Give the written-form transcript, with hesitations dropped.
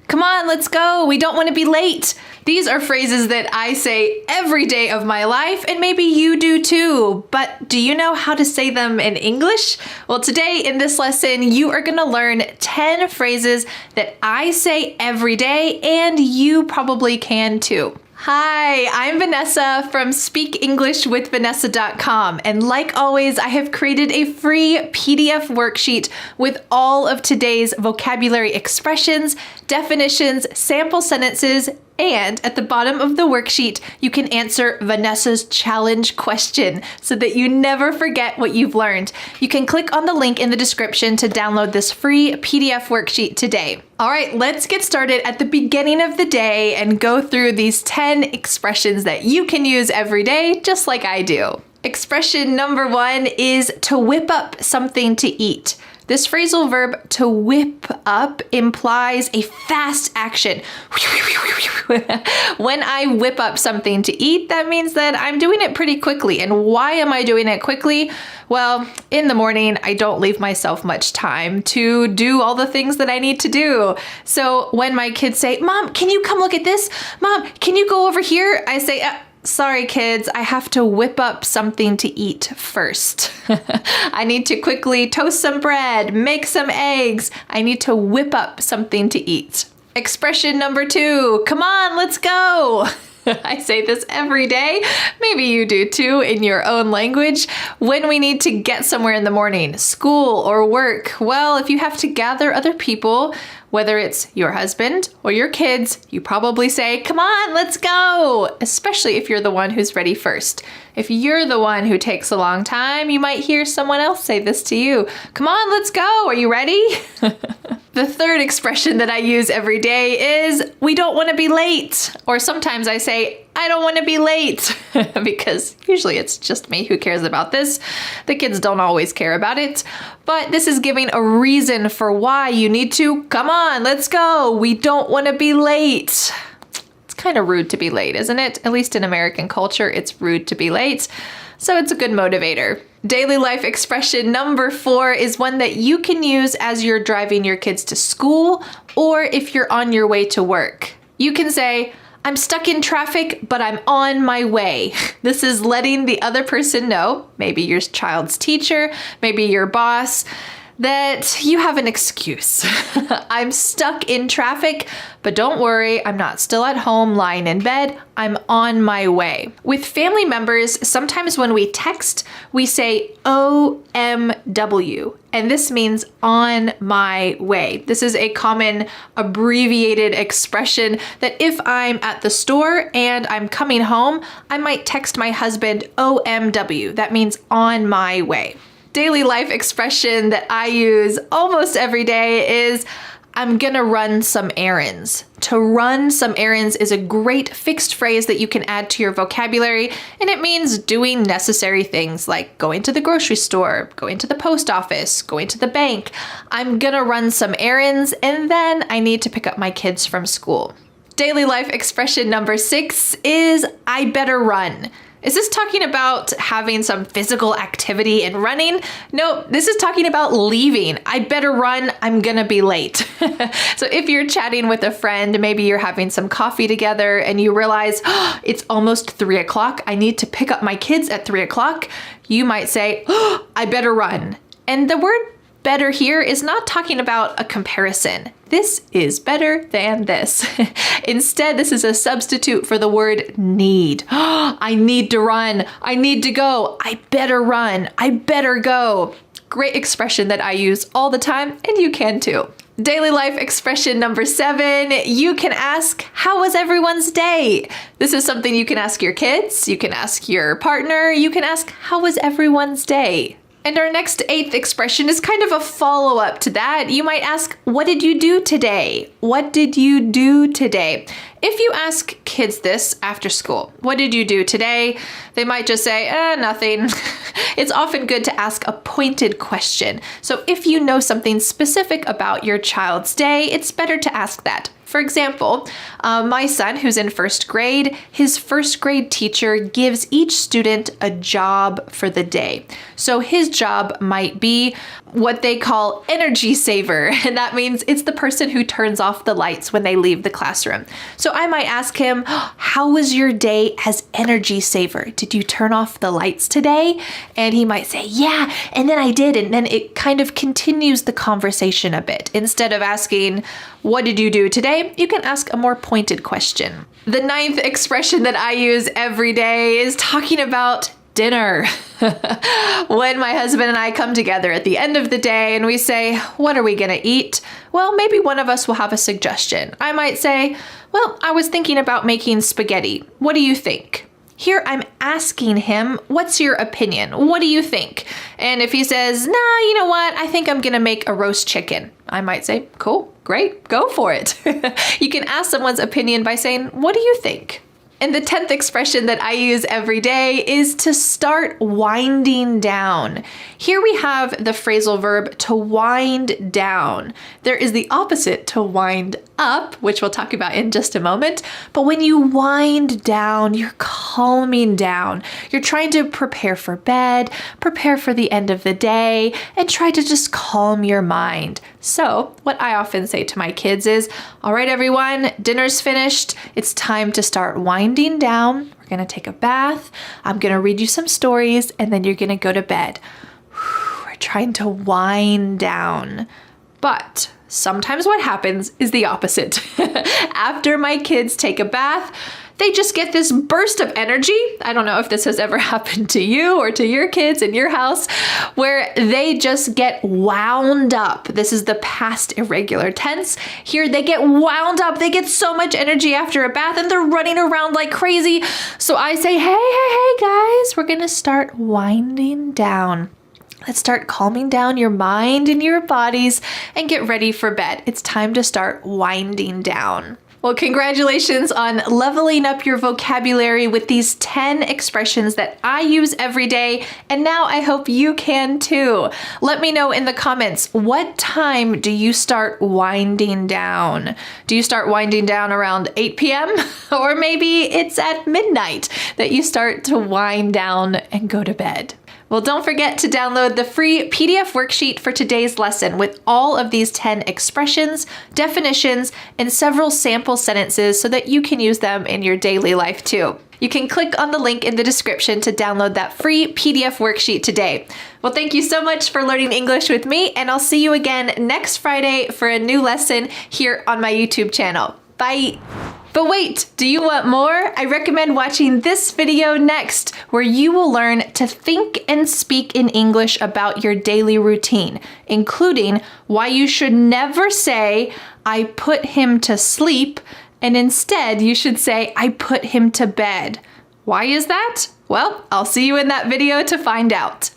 Come on, let's go. We don't want to be late. These are phrases that I say every day of my life, and maybe you do too. But do you know how to say them in English? Well, today in this lesson, you are going to learn 10 phrases that I say every day, and you probably can too. Hi, I'm Vanessa from speakenglishwithvanessa.com, and like always, I have created a free PDF worksheet with all of today's vocabulary expressions, definitions, sample sentences, and at the bottom of the worksheet, you can answer Vanessa's challenge question so that you never forget what you've learned. You can click on the link in the description to download this free PDF worksheet today. All right, let's get started at the beginning of the day and go through these 10 expressions that you can use every day, just like I do. Expression number 1 is to whip up something to eat. This phrasal verb, to whip up, implies a fast action. When I whip up something to eat, that means that I'm doing it pretty quickly. And why am I doing it quickly? Well, in the morning, I don't leave myself much time to do all the things that I need to do. So when my kids say, "Mom, can you come look at this? Mom, can you go over here?" I say, "Sorry, kids, I have to whip up something to eat first." I need to quickly toast some bread, make some eggs. I need to whip up something to eat. Expression number 2, come on, let's go. I say this every day. Maybe you do too in your own language. When we need to get somewhere in the morning, school or work, well, if you have to gather other people, whether it's your husband or your kids, you probably say, "Come on, let's go," especially if you're the one who's ready first. If you're the one who takes a long time, you might hear someone else say this to you. "Come on, let's go. Are you ready?" The third expression that I use every day is, "We don't want to be late." Or sometimes I say, "I don't want to be late," because usually it's just me who cares about this. The kids don't always care about it. But this is giving a reason for why you need to, come on, let's go. We don't want to be late. It's kind of rude to be late, isn't it? At least in American culture, it's rude to be late. So it's a good motivator. Daily life expression number 4 is one that you can use as you're driving your kids to school or if you're on your way to work. You can say, "I'm stuck in traffic, but I'm on my way." This is letting the other person know, maybe your child's teacher, maybe your boss, that you have an excuse. "I'm stuck in traffic, but don't worry, I'm not still at home lying in bed. I'm on my way." With family members, sometimes when we text, we say OMW, and this means on my way. This is a common abbreviated expression that if I'm at the store and I'm coming home, I might text my husband OMW. That means on my way. Daily life expression that I use almost every day is, "I'm gonna run some errands." To run some errands is a great fixed phrase that you can add to your vocabulary, and it means doing necessary things like going to the grocery store, going to the post office, going to the bank. I'm gonna run some errands, and then I need to pick up my kids from school. Daily life expression number 6 is, "I better run." Is this talking about having some physical activity and running? No, this is talking about leaving. I better run, I'm gonna be late. So if you're chatting with a friend, maybe you're having some coffee together and you realize, it's almost 3 o'clock, I need to pick up my kids at 3 o'clock, you might say, "I better run." And the word better here is not talking about a comparison. This is better than this. Instead, this is a substitute for the word need. I need to run. I need to go. I better run. I better go. Great expression that I use all the time, and you can too. Daily life expression number 7, you can ask, "How was everyone's day?" This is something you can ask your kids, you can ask your partner, you can ask, "How was everyone's day?" And our next 8th expression is kind of a follow-up to that. You might ask, "What did you do today?" What did you do today? If you ask kids this after school, what did you do today? They might just say, nothing. It's often good to ask a pointed question. So if you know something specific about your child's day, it's better to ask that. For example, my son, who's in first grade, his first grade teacher gives each student a job for the day. So his job might be what they call energy saver. And that means it's the person who turns off the lights when they leave the classroom. So I might ask him, how was your day as energy saver? Did you turn off the lights today? And he might say, yeah, and then I did. And then it kind of continues the conversation a bit. Instead of asking, what did you do today? You can ask a more pointed question. The 9th expression that I use every day is talking about dinner. When my husband and I come together at the end of the day and we say, what are we gonna eat? Well, maybe one of us will have a suggestion. I might say, well, I was thinking about making spaghetti. What do you think? Here I'm asking him, what's your opinion? What do you think? And if he says, nah, you know what? I think I'm gonna make a roast chicken. I might say, cool, great, go for it. You can ask someone's opinion by saying, what do you think? And the 10th expression that I use every day is to start winding down. Here we have the phrasal verb to wind down. There is the opposite to wind up, which we'll talk about in just a moment. But when you wind down, you're calming down. You're trying to prepare for bed, prepare for the end of the day, and try to just calm your mind. So what I often say to my kids is, all right, everyone, dinner's finished. It's time to start winding down. We're going to take a bath. I'm going to read you some stories, and then you're going to go to bed. We're trying to wind down. But sometimes what happens is the opposite. After my kids take a bath, they just get this burst of energy. I don't know if this has ever happened to you or to your kids in your house, where they just get wound up. This is the past irregular tense. Here they get wound up. They get so much energy after a bath and they're running around like crazy. So I say, hey guys, we're gonna start winding down. Let's start calming down your mind and your bodies and get ready for bed. It's time to start winding down. Well, congratulations on leveling up your vocabulary with these 10 expressions that I use every day, and now I hope you can too. Let me know in the comments, what time do you start winding down? Do you start winding down around 8 p.m.? Or maybe it's at midnight that you start to wind down and go to bed. Well, don't forget to download the free PDF worksheet for today's lesson with all of these 10 expressions, definitions, and several sample sentences so that you can use them in your daily life too. You can click on the link in the description to download that free PDF worksheet today. Well, thank you so much for learning English with me, and I'll see you again next Friday for a new lesson here on my YouTube channel. Bye! But wait, do you want more? I recommend watching this video next, where you will learn to think and speak in English about your daily routine, including why you should never say, I put him to sleep, and instead you should say, I put him to bed. Why is that? Well, I'll see you in that video to find out.